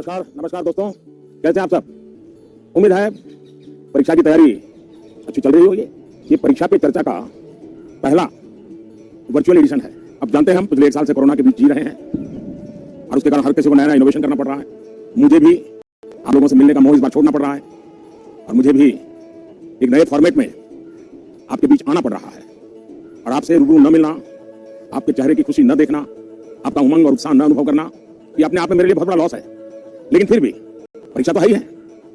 नमस्कार नमस्कार दोस्तों, कैसे हैं आप सब। उम्मीद है परीक्षा की तैयारी अच्छी चल रही होगी। ये परीक्षा पे चर्चा का पहला वर्चुअल एडिशन है। अब जानते हैं हम पिछले 1 साल से कोरोना के बीच जी रहे हैं और उसके कारण हर किसी को नया नया इनोवेशन करना पड़ रहा है। मुझे भी आप लोगों से मिलने का मोह इस बार छोड़ना पड़ रहा है और मुझे भी एक नए फॉर्मेट में आपके बीच आना पड़ रहा है और आपसे रूबरू न मिलना, आपके चेहरे की खुशी न देखना, आपका उमंग और उत्साह न अनुभव करना, ये अपने आप में मेरे लिए बहुत बड़ा लॉस है। लेकिन फिर भी परीक्षा तो है ही है,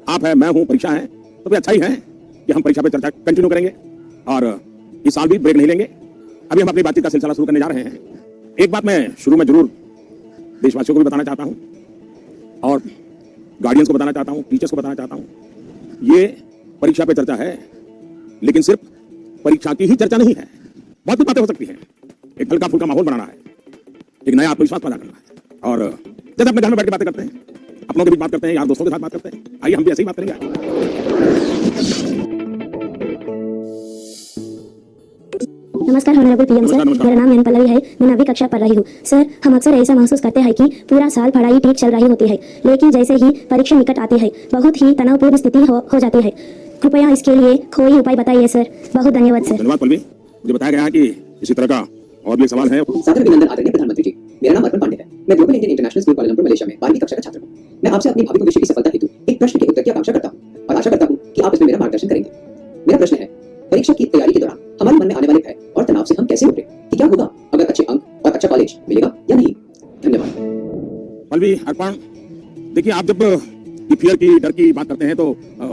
आप है, मैं हूं, परीक्षा है, तो भी अच्छा ही है कि हम परीक्षा पे चर्चा कंटिन्यू करेंगे और इस साल भी ब्रेक नहीं लेंगे। अभी हम अपनी बातचीत का सिलसिला शुरू करने जा रहे हैं। एक बात मैं शुरू में जरूर देशवासियों को भी बताना चाहता हूं और गार्डियंस को बताना चाहता हूं, टीचर्स को बताना चाहता हूं। ये परीक्षा पे चर्चा है, लेकिन सिर्फ परीक्षा की ही चर्चा नहीं है। बहुत कुछ बातें हो सकती हैं। एक हल्का फुल्का माहौल बनाना है, एक नया आत्मविश्वास पैदा करना है और जैसे अपने घर में बैठ के बातें करते हैं, अपनों के बीच बात करते हैं, यार दोस्तों के साथ बात करते हैं, आइए हम भी ऐसे ही बात करेंगे। नमस्कार ऑनरेबल पीएम सर, मेरा नाम एन पल्लवी है। मैं 9वीं कक्षा पढ़ रही हूँ। सर, हम अक्सर ऐसा महसूस करते हैं कि पूरा साल पढ़ाई ठीक चल रही होती है, लेकिन जैसे ही परीक्षा निकट आती है बहुत ही तनावपूर्ण स्थिति हो जाती है। कृपया इसके लिए कोई उपाय बताइए सर। बहुत धन्यवाद सर। धन्यवाद पल्लवी। मुझे बताया गया है कि इसी तरह का और भी एक सवाल है। सादर अभिनंदन आदरणीय प्रधानमंत्री जी, मेरा नाम अर्पण पांडे है। मैं global Indian international school Kuala Lumpur Malaysia में 12वीं कक्षा का छात्र हूँ। मैं आपसे अपनी भावी भविष्य की सफलता हेतु एक प्रश्न के उत्तर की आकांक्षा करता हूँ और आशा करता हूँ कि आप इसमें मेरा मार्गदर्शन करेंगे। मेरा प्रश्न है, परीक्षा की तैयारी के दौरान हमारे मन में आने वाले भय और तनाव से हम कैसे उभरें? कि क्या होगा अगर अच्छे अंक और अच्छा कॉलेज मिलेगा या नहीं? धन्यवाद। पल्लवी, अर्पण, देखिए आप जब फियर की, डर की बात करते हैं तो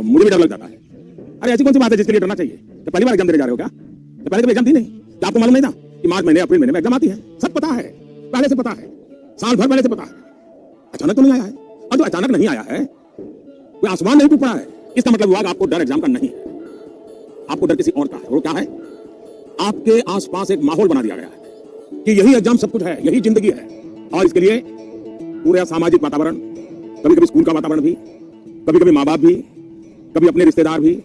मुझे भी डर लग जाता है। अरे ऐसी कौन सी बात है जिसके लिए डरना चाहिए? तो पहली बार एग्जाम देने जा रहे हो क्या? तो पहले कभी एग्जाम दी नहीं? क्या आपको मालूम नहीं था कि मार्च महीने, अप्रैल महीने में एग्जाम आती है? सब पता है, पहले से पता है, साल भर पहले से पता है। अचानक तो नहीं आया है, और जो अचानक नहीं आया है कोई आसमान नहीं टूट पड़ा है। इसका मतलब हुआ आपको डर एग्जाम का नहीं है, आपको डर किसी और का है। वो क्या है? आपके आसपास एक माहौल बना दिया गया है कि यही एग्जाम सब कुछ है, यही जिंदगी है और इसके लिए पूरा सामाजिक वातावरण, कभी कभी स्कूल का वातावरण भी, कभी कभी माँ बाप भी, कभी अपने रिश्तेदार भी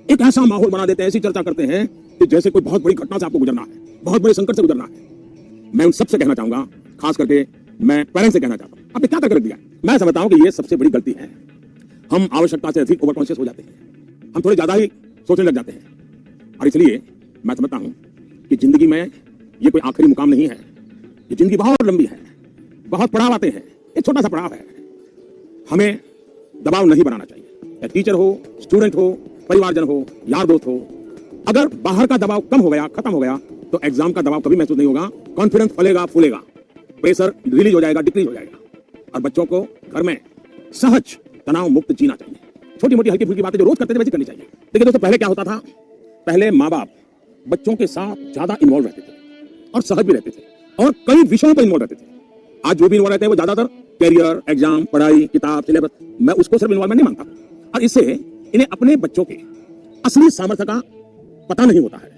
एक ऐसा माहौल बना देते हैं, ऐसी चर्चा करते हैं कि जैसे कोई बहुत बड़ी घटना से आपको गुजरना है, बहुत बड़े संकट से गुजरना है। मैं उन सबसे कहना चाहूंगा, खास करके मैं पेरेंट्स से कहना चाहता हूँ, आपने क्या कर दिया? मैं समझता हूँ कि ये सबसे बड़ी गलती है। हम आवश्यकता से अधिक ओवर कॉन्शियस हो जाते हैं, हम थोड़े ज्यादा ही सोचने लग जाते हैं और इसलिए मैं समझता हूँ कि जिंदगी में ये कोई आखिरी मुकाम नहीं है। ये जिंदगी बहुत लंबी है, बहुत पड़ाव आते हैं, एक छोटा सा पड़ाव है। हमें दबाव नहीं बनाना चाहिए, या टीचर हो, स्टूडेंट हो, परिवारजन हो, यार दोस्त हो। अगर बाहर का दबाव कम हो गया, खत्म हो गया, तो एग्जाम का दबाव कभी महसूस नहीं होगा। कॉन्फिडेंस फलेगा, फूलेगा, प्रेशर रिलीज हो जाएगा, डिक्रीज हो जाएगा और बच्चों को घर में सहज तनाव मुक्त जीना चाहिए। छोटी मोटी हल्की फुल्की बातें जो रोज करते थे वैसे करनी चाहिए। देखिए दोस्तों, पहले क्या होता था? पहले माँ बाप बच्चों के साथ ज्यादा इन्वॉल्व रहते थे और सहज भी रहते थे और कई विषयों पर इन्वॉल्व रहते थे। आज जो भी इन्वॉल्व रहते हैं वो ज्यादातर कैरियर, एग्जाम, पढ़ाई, किताब, सिलेबस, मैं उसको सिर्फ इन्वॉल्वमेंट नहीं मानता और इससे इन्हें अपने बच्चों के असली सामर्थ्य का पता नहीं होता है।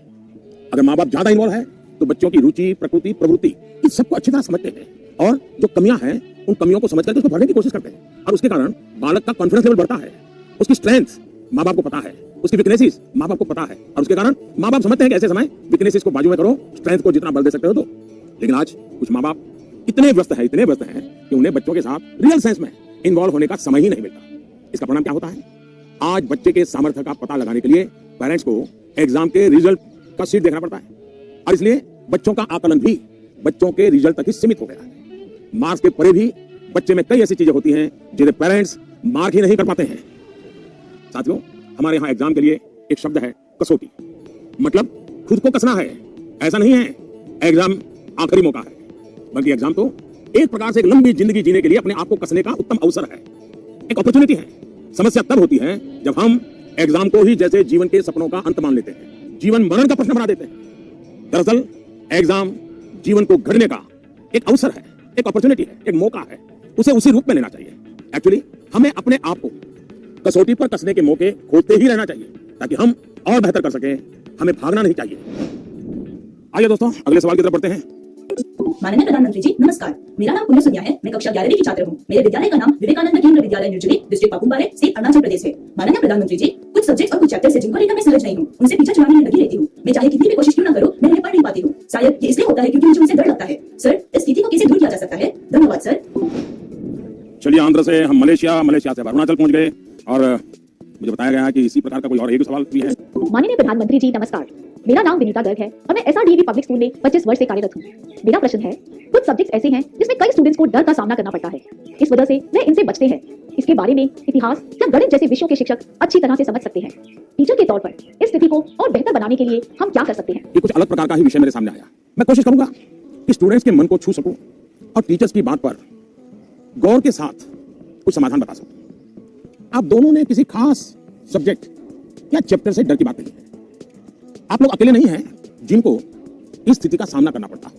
अगर माँ बाप ज्यादा इन्वॉल्व है तो बच्चों की रुचि, प्रकृति, प्रवृत्ति इन सबको अच्छी तरह समझते हैं और जो कमियां हैं उन कमियों को समझ करके उसको भरने की कोशिश करते हैं और उसके कारण बालक का कॉन्फिडेंस लेवल बढ़ता है। उसकी स्ट्रेंथ माँ बाप को पता है, उसकी वीकनेसेस माँ बाप को पता है और उसके कारण माँ बाप समझते हैं कि ऐसे समय वीकनेसेस को बाजू में करो, स्ट्रेंथ को जितना बल दे सकते हो दो। लेकिन आज कुछ माँ बाप इतने व्यस्त हैं कि उन्हें बच्चों के साथ रियल सेंस में इन्वॉल्व होने का समय ही नहीं मिलता। इसका परिणाम क्या होता है? आज बच्चे के सामर्थ्य का पता लगाने के लिए पेरेंट्स को एग्जाम के रिजल्ट का सीट देखना पड़ता है और इसलिए बच्चों का आकलन भी बच्चों के रिजल्ट तक ही सीमित हो गया है। मार्क्स के परे भी बच्चे में कई ऐसी चीजें होती हैं जिन्हें पेरेंट्स मार्क ही नहीं कर पाते हैं। साथियों, हमारे यहाँ एग्जाम के लिए एक शब्द है कसौटी, मतलब खुद को कसना है। ऐसा नहीं है एग्जाम आखिरी मौका है, बल्कि एग्जाम तो एक प्रकार से एक लंबी जिंदगी जीने के लिए अपने आप को कसने का उत्तम अवसर है, एक अपॉर्चुनिटी है। समस्या तब होती है जब हम एग्जाम को ही जैसे जीवन के सपनों का अंत मान लेते हैं, जीवन मरण का प्रश्न बना देते हैं। दरअसल एग्जाम जीवन को घड़ने का एक अवसर है, एक अपॉर्चुनिटी है, एक मौका है। उसे उसी रूप में लेना चाहिए। एक्चुअली हमें अपने आप को कसौटी पर कसने के मौके खोजते ही रहना चाहिए ताकि हम और बेहतर कर सकें। हमें भागना नहीं चाहिए। आइए दोस्तों, अगले सवाल की तरफ बढ़ते हैं। माननीय प्रधानमंत्री जी, नमस्कार। मेरा नाम पुण्य सुनिया है। मैं कक्षा 11वीं की छात्र हूँ। मेरे विद्यालय का नाम विवेकानंद केंद्र विद्यालय निर्जली, डिस्ट्रिक्ट पापुमपारे, स्टेट अरुणाचल प्रदेश है। माननीय प्रधानमंत्री जी, कुछ सब्जेक्ट्स और कुछ चैप्टर्स है जिनको लेकर मैं सहज नहीं हूँ, उनसे पीछा छुड़ाने में लगी रहती हूँ। मैं चाहे कितनी भी कोशिश क्यों न करूँ, मैं उन्हें पढ़ नहीं पाती हूँ। शायद ये इसलिए होता है क्योंकि मुझे उनसे डर लगता है। सर, इस स्थिति को कैसे दूर किया जा सकता है? धन्यवाद सर। चलिए आंध्र से हम मलेशिया से अरुणाचल पहुंच गए और मुझे बताया गया कि इसी प्रकार का कोई और एक सवाल भी है। माननीय प्रधानमंत्री जी नमस्कार, मेरा नाम विनीता गर्ग है और मैं एसआरडीवी पब्लिक स्कूल में 25 वर्ष से कार्यरत हूँ। मेरा प्रश्न है, कुछ सब्जेक्ट्स ऐसे हैं जिसमें कई स्टूडेंट्स को डर का सामना करना पड़ता है, इस वजह से वे इनसे बचते हैं। इसके बारे में इतिहास या गणित जैसे विषयों के शिक्षक अच्छी तरह से समझ सकते हैं। टीचर के तौर पर इस स्थिति को और बेहतर बनाने के लिए हम क्या कर सकते हैं? ये कुछ अलग प्रकार का ही विषय मेरे सामने आया। मैं कोशिश करूंगा कि स्टूडेंट्स के मन को छू सकूं और टीचर्स की बात पर गौर के साथ कुछ समाधान बता सकूं। आप दोनों ने किसी खास सब्जेक्ट या चैप्टर से डर की बात कही है। आप लोग अकेले नहीं हैं जिनको इस स्थिति का सामना करना पड़ता है।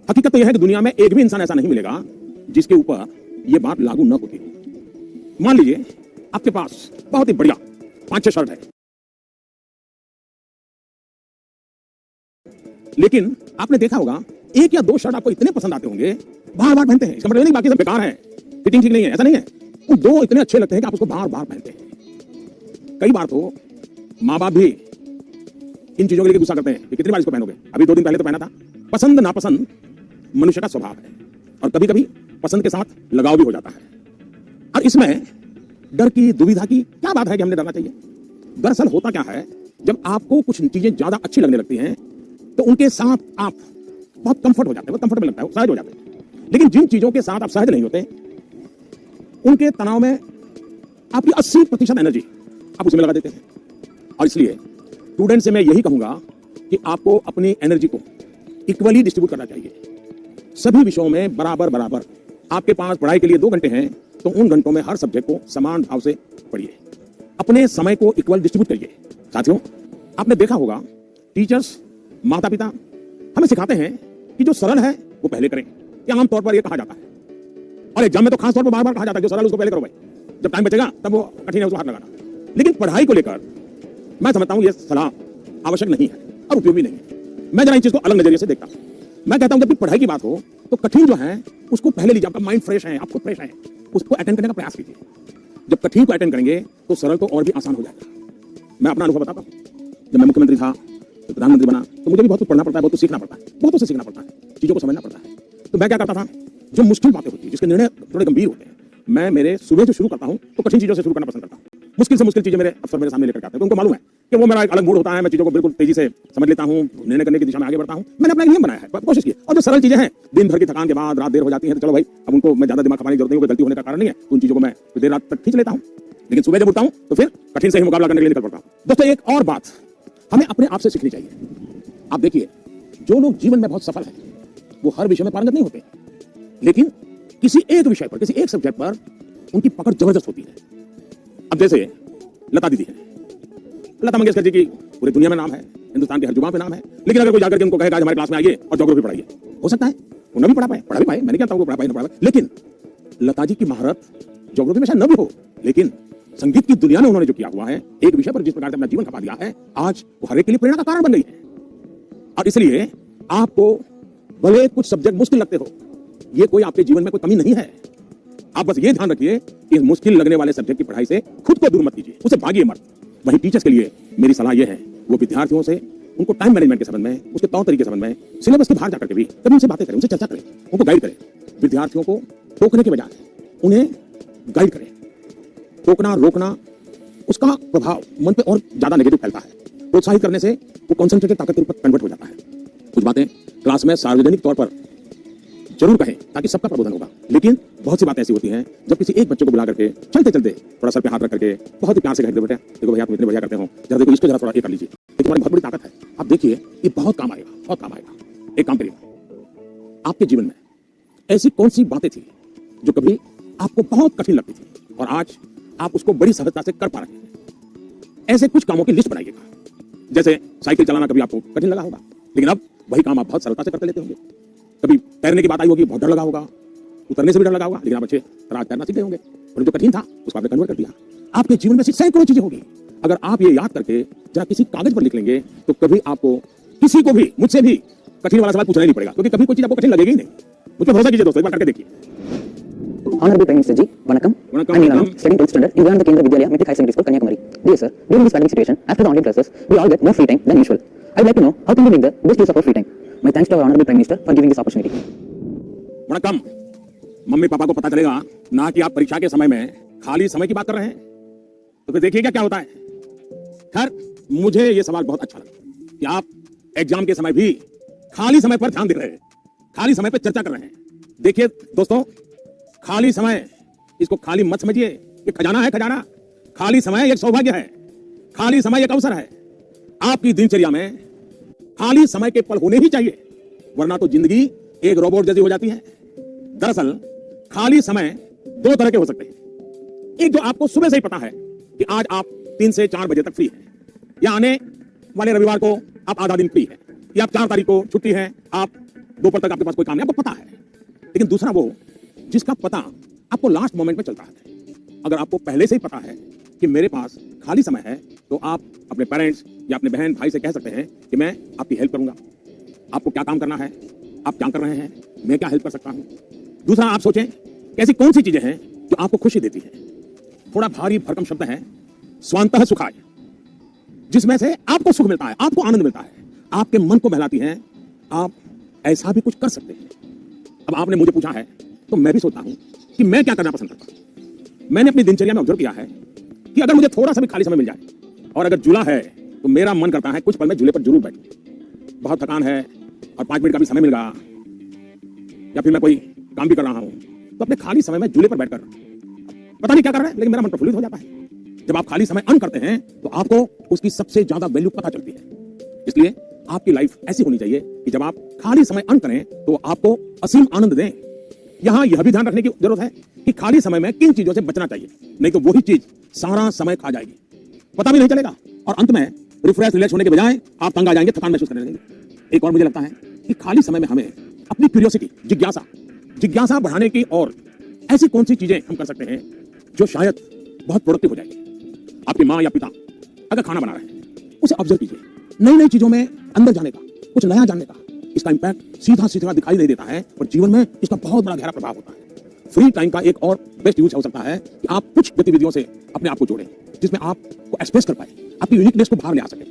हकीकत तो यह है कि दुनिया में एक भी इंसान ऐसा नहीं मिलेगा जिसके ऊपर यह बात लागू न होती हो। मान लीजिए आपके पास बहुत ही बढ़िया 5-6 शर्ट है, लेकिन आपने देखा होगा 1 या 2 शर्ट आपको इतने पसंद आते होंगे, बार बार पहनते हैं। इसका मतलब नहीं बाकी सब बेकार है, फिटिंग ठीक नहीं है, ऐसा नहीं है। वो 2 इतने अच्छे लगते हैं कि आप उसको बार बार पहनते हैं। कई बार तो माँ बाप भी इन चीजों के लिए गुस्सा करते हैं कि कितनी बार इसको पहनोगे, अभी 2 दिन पहले तो पहना था। पसंद नापसंद मनुष्य का स्वभाव है और कभी कभी पसंद के साथ लगाव भी हो जाता है। और इसमें डर की, दुविधा की क्या बात है कि हमने डरना चाहिए? दरअसल होता क्या है, जब आपको कुछ चीजें ज्यादा अच्छी लगने लगती हैं तो उनके साथ आप बहुत कंफर्ट हो जाते हैं, बहुत कंफर्टेबल लगता है, सहज हो जाते हैं। लेकिन जिन चीजों के साथ आप सहज नहीं होते, उनके तनाव में आपकी 80% एनर्जी आप उसमें लगा देते हैं। और इसलिए स्टूडेंट से मैं यही कहूंगा कि आपको अपनी एनर्जी को इक्वली डिस्ट्रीब्यूट करना चाहिए। सभी विषयों में बराबर बराबर। आपके पास पढ़ाई के लिए 2 घंटे हैं तो उन घंटों में हर सब्जेक्ट को समान भाव से पढ़िए। अपने समय को इक्वल डिस्ट्रीब्यूट करिए। साथियों, आपने देखा होगा टीचर्स, माता पिता हमें सिखाते हैं कि जो सरल है वो पहले करें। ये आम तौर पर ये कहा जाता है और एग्जाम में तो खास तौर पर बार बार कहा जाता है जो सरल उसको पहले करो भाई, जब टाइम बचेगा तब वो कठिन है उसको हाथ लगाना। लेकिन पढ़ाई को लेकर मैं समझता हूं ये सलाह आवश्यक नहीं है और उपयोगी नहीं है। मैं जरा इस चीज को अलग नजरिए से देखता हूं। मैं कहता हूं जब भी पढ़ाई की बात हो तो कठिन जो है उसको पहले लीजिए। आपका माइंड फ्रेश है, आप खुद फ्रेश है, उसको अटेंड करने का प्रयास कीजिए। जब कठिन को अटेंड करेंगे तो सरल तो और भी आसान हो जाएगा। मैं अपना अनुभव बताता हूं। जब मैं मुख्यमंत्री था, तो प्रधानमंत्री बना, तो मुझे भी बहुत कुछ पढ़ना पड़ता है, बहुत कुछ सीखना पड़ता है, बहुत कुछ सीखना पड़ता है, चीजों को समझना पड़ता है। तो मैं क्या करता था, जो मुश्किल बातें होती है, जिसके निर्णय थोड़े गंभीर होते हैं, मैं मेरे सुबह जो शुरू करता हूं तो कठिन चीजों से शुरू करना पसंद करता हूं। मुश्किल से मुश्किल चीजें मेरे अफसर मेरे सामने लेकर आते हैं, तो उनको मालूम है कि वो मेरा एक अलग मूड होता है, मैं चीजों को बिल्कुल तेजी से समझ लेता हूं, निर्णय करने की दिशा में आगे बढ़ता हूं। मैंने अपना एक नियम बनाया है, कोशिश की। और जो सरल चीजें हैं, दिन भर की थकान के बाद रात देर हो जाती है, तो चलो भाई अब उनको मैं ज्यादा दिमाग खपाने की जरूरत नहीं, कोई गलती होने का कारण नहीं है, उन चीजों को मैं देर रात तक खींच लेता हूं। लेकिन सुबह जब उठता हूं तो फिर कठिन से ही मुकाबला करने के लिए निकल पड़ता हूं। दोस्तों, एक और बात हमें अपने आप से सीखनी चाहिए। आप देखिए, जो लोग जीवन में बहुत सफल हैं वो हर विषय में पारंगत नहीं होते, लेकिन किसी एक विषय पर, किसी एक सब्जेक्ट पर उनकी पकड़ जबरदस्त होती है। अब जैसे लता दीदी है, लता मंगेशकर जी की पूरी दुनिया में नाम है, हिंदुस्तान की हर जुबान पे नाम है। लेकिन अगर कोई जाकर के उनको कहेगा हमारे क्लास में आइए और ज्योग्राफी पढ़ाइए, हो सकता है वो न भी पढ़ा भी पाए, मैंने क्या कहता हूँ पढ़ा पाए न पढ़ा पाए। लेकिन लता जी की महारत ज्योग्राफी में शायद न भी हो, लेकिन संगीत की दुनिया में उन्होंने जो किया हुआ है, एक विषय पर जिस प्रकार से अपना जीवन खपा दिया है, आज वो हर एक के लिए प्रेरणा का कारण बन गई है। और इसलिए आपको भले कुछ सब्जेक्ट मुश्किल लगते हो, ये कोई आपके जीवन में कोई कमी नहीं है। आप बस ये ध्यान रखिए कि मुश्किल लगने वाले सब्जेक्ट की पढ़ाई से खुद को दूर मत कीजिए, उसे भागिए मत। वहीं टीचर्स के लिए मेरी सलाह यह है, वो विद्यार्थियों से उनको टाइम मैनेजमेंट के संबंध में, उसके तौर तरीके के संबंध में, सिलेबस के बाहर जाकर के भी कभी उनसे बातें करें, उनसे चर्चा करें, उनको गाइड करें। विद्यार्थियों को टोकने के बजाय उन्हें गाइड करें। टोकना, रोकना, उसका प्रभाव मन पे और ज्यादा नेगेटिव फैलता है। प्रोत्साहित करने से वो कॉन्सेंट्रेटेड ताकत के रूप में कन्वर्ट हो जाता है। कुछ बातें क्लास में सार्वजनिक तौर पर जरूर कहें ताकि सबका प्रबोधन होगा। लेकिन बहुत सी बातें ऐसी होती हैं जब किसी एक बच्चे को बुला करके चलते चलते थोड़ा सर पे हाथ रख करके बहुत ही प्यार से कहते बेटा देखो भैया तुम इतने बढ़िया करते हो, जरा देखो इसको जरा थोड़ा ये कर लीजिए, ये तुम्हारी बहुत बड़ी ताकत है, आप देखिए ये बहुत काम आएगा, बहुत काम आएगा। एक काम करिए, आपके जीवन में ऐसी कौन सी बातें थी जो कभी आपको बहुत कठिन लगती थी और आज आप उसको बड़ी सहजता से कर पा रहे हैं? ऐसे कुछ कामों की लिस्ट बनाइएगा। जैसे साइकिल चलाना कभी आपको कठिन लगा होगा, लेकिन अब वही काम आप बहुत सरलता से करते लेते होंगे। कभी तैरने की बात आई होगी, बहुत डर लगा होगा, उतरने से भी डर लगा होगा, लेकिन आप अच्छे तरह तैरना सीख गए होंगे और जो कठिन था उसको आपने कन्वर्ट कर दिया। आपके जीवन में सैकड़ों चीजें होगी। अगर आप ये याद करके जरा किसी कागज पर लिख लेंगे तो कभी आपको किसी को भी, मुझसे भी कठिन वाला सवाल पूछना ही नहीं पड़ेगा, क्योंकि कभी कोई चीज आपको कठिन लगेगी ही नहीं। मुझ पर भरोसा कीजिए दोस्तों, एक बार करके देखिए। Honorable Prime Minister ji, Vanakkam. Vanakkam, I'm Neelam, Vanakkam. studying 12th standard in Vivekananda Kendra Vidyalaya, Metric High Secondary School, Kanyakumari. Dear sir, during this pandemic situation, after the online classes, we all get more free time than usual. I would like to know how can we make the best use of our free time. My thanks to our Honorable Prime Minister for giving this opportunity. वणक्कम। Mummy papa को पता चलेगा ना कि आप परीक्षा के समय में खाली समय की बात कर रहे हैं, तो फिर देखिएगा क्या होता है। खैर, मुझे ये सवाल बहुत अच्छा लगा कि आप एग्जाम के समय भी खाली समय पर ध्यान दे रहे हैं, खाली समय पर चर्चा कर रहे हैं। देखिए दोस्तों, खाली समय इसको खाली मत समझिए, ये खजाना है, खजाना। खाली समय एक सौभाग्य है, खाली समय एक अवसर है। आपकी दिनचर्या में खाली समय के पल होने ही चाहिए, वरना तो जिंदगी एक रोबोट जैसी हो जाती है। दरअसल खाली समय दो तरह के हो सकते हैं। एक जो आपको सुबह से ही पता है कि आज आप 3 से 4 बजे तक फ्री हैं, या आने वाले रविवार को आप आधा दिन फ्री है, या 4 तारीख को छुट्टी है, आप दोपहर तक आपके पास कोई काम नहीं, आपको पता है। लेकिन दूसरा वो जिसका पता आपको लास्ट मोमेंट में चलता है। अगर आपको पहले से ही पता है कि मेरे पास खाली समय है, तो आप अपने पेरेंट्स या अपने बहन भाई से कह सकते हैं कि मैं आपकी हेल्प करूंगा, आपको क्या काम करना है, आप क्या कर रहे हैं, मैं क्या हेल्प कर सकता हूं। दूसरा, आप सोचें कि ऐसी कौन सी चीजें हैं जो आपको खुशी देती है। थोड़ा भारी भरकम शब्द है, स्वांतः सुखाय, जिसमें से आपको सुख मिलता है, आपको आनंद मिलता है, आपके मन को बहलाती है, आप ऐसा भी कुछ कर सकते हैं। अब आपने मुझे पूछा है तो मैं भी सोचता हूं कि मैं क्या करना पसंद करता हूं। मैंने अपनी दिनचर्या में ऑब्जर्व किया है कि अगर मुझे थोड़ा सा भी खाली समय मिल जाए, और अगर झूला है तो मेरा मन करता है कुछ पल में झूले पर जरूर बैठूं। बहुत थकान है और 5 मिनट का भी समय मिल गया, या फिर मैं कोई काम भी कर रहा हूं, तो अपने खाली समय में झूले पर बैठकर पता नहीं क्या कर रहे हैं, लेकिन मेरा मन प्रफुल्लित हो जाता है। जब आप खाली समय अर्न करते हैं तो आपको उसकी सबसे ज्यादा वैल्यू पता चलती है। इसलिए आपकी लाइफ ऐसी होनी चाहिए कि जब आप खाली समय अर्न करें तो आपको असीम आनंद दें। यहां यह भी ध्यान रखने की जरूरत है कि खाली समय में किन चीजों से बचना चाहिए, नहीं तो वही चीज सारा समय खा जाएगी, पता भी नहीं चलेगा, और अंत में रिफ्रेश रिलैक्स होने के बजाय आप तंग आ जाएंगे, थकान महसूस करने लगेंगे। एक और मुझे लगता है कि खाली समय में हमें अपनी क्यूरियोसिटी, जिज्ञासा बढ़ाने की और ऐसी कौन सी चीजें हम कर सकते हैं जो शायद बहुत प्रोडक्टिव हो जाएगी। आपकी माँ या पिता अगर खाना बना रहे हैं, उसे ऑब्जर्व कीजिए, नई नई चीजों में अंदर जाने का, कुछ नया जानने का। इसका इंपैक्ट सीधा सीधा दिखाई नहीं देता है, पर जीवन में इसका बहुत बड़ा गहरा प्रभाव होता है। फ्री टाइम का एक और बेस्ट यूज हो सकता है कि आप कुछ गतिविधियों से अपने आप को जोड़ें, जिसमें आप को एक्सप्रेस कर पाए, आपकी यूनिकनेस को बाहर ले आ सके,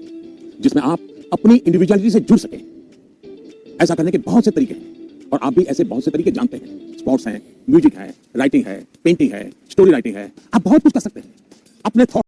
जिसमें आप अपनी इंडिविजुअलिटी से जुड़ सके। ऐसा करने के बहुत से तरीके हैं, और आप भी ऐसे बहुत से तरीके जानते हैं। स्पोर्ट्स हैं, म्यूजिक है, राइटिंग है, पेंटिंग है, स्टोरी राइटिंग है, आप बहुत कुछ कर सकते हैं। अपने थॉट